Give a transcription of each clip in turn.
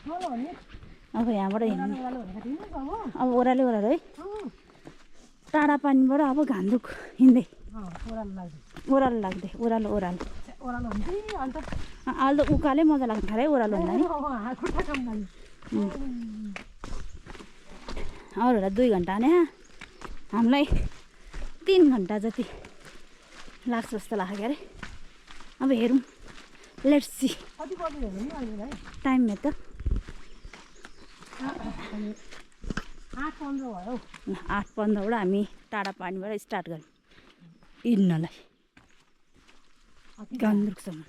अब यहाँबाट हिँड्ने अब ओह्रालो ओह्रालो है टाढा पानीबाट अब घान्द्रुक हिँड्दै ओह्रालो लाग्दै ओह्रालो ओह्रालो अहिले त उकालै मजा लाग्छ है ओह्रालो हुँदा नि अरूहरूलाई 2 घन्टा भने हामीलाई 3 घन्टा जति लाग्छ जस्तो लाग्छ अरे अब हेरौँ लेट्स सी टाइम हेर त 8:15 हामी टाढा पानीबाट स्टार्ट गऱ्यौँ हिँड्नलाई घान्द्रुकसम्म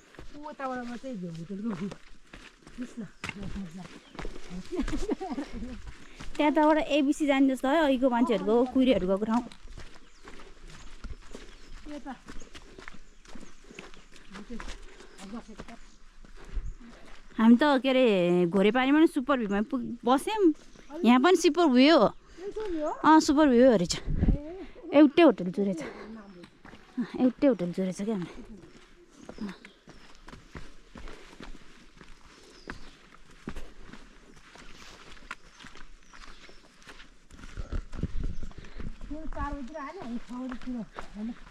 त्यताबाट एबिसी जाने जस्तो है अहिलेको मान्छेहरूको कुहिरेहरू गएको ठाउँ हामी त के अरे घोरे पानीमा पनि सुपर भ्यूमा बस्यौँ यहाँ पनि सुपर भ्यू हो सुपर भ्यू रहेछ एउटै होटल जोडेछ क्या हामी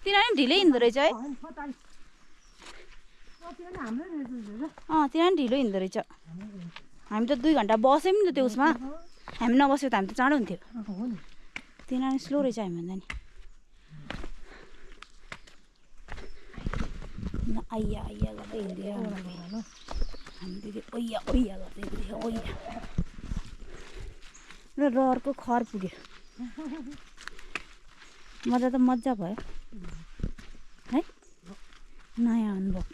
तिनीहरू ढिलै हिँड्दो रहेछ है तिनीहरू ढिलो हिँड्दो रहेछ हामी त 2 घन्टा बस्यौँ नि त त्यो उसमा हामी नबस्यो त हामी त चाँडो हुन्थ्यो तिनीहरू स्लो रहेछ हामीभन्दा नि आइया आइया गर्दै हिँड्दै हामी दिदी ओइया ओइया गर्दै हिँड्दै ओइया र रहरको खर पुग्यो मजा त मजा भयो है नयाँ अनुभव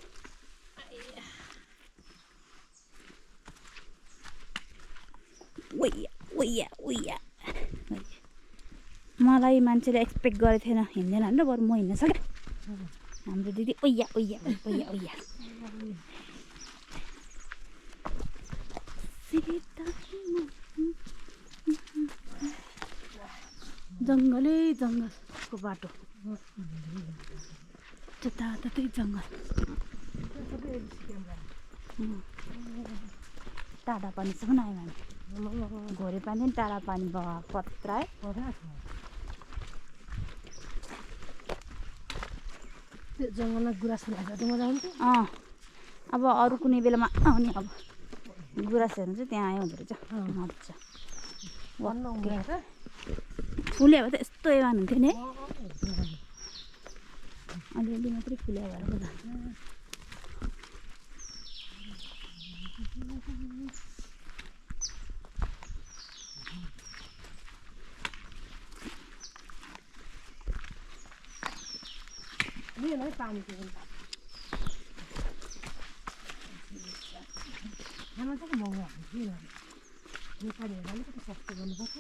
ओइया ओइया ओइया मलाई मान्छेले एक्सपेक्ट गरेको थिएन हिँड्दैन भनेर बरु म हिँड्न सकेँ हाम्रो दिदी ओइया ओइया ओइया ओइया जङ्गलै जङ्गलको बाटो जताततै जङ्गल टाढा पानीसम्म आयौँ हामी घोरे पानी टाढा पानी पत्रा है जङ्गलमा गुराँस मजा आउँछ अब अरू कुनै बेलामा आउने अब गुराँस हेर्नु चाहिँ त्यहाँ आयो हुँदो रहेछ मजा फुल्यो भए त यस्तो एवान हुन्थ्यो नि अलिअलि मात्रै फुल्यो भएर पो जान्छ खाना चाहिँ महँगो हुन्छ नेपालीहरूलाई अलिकति सस्तो गर्नुपर्छ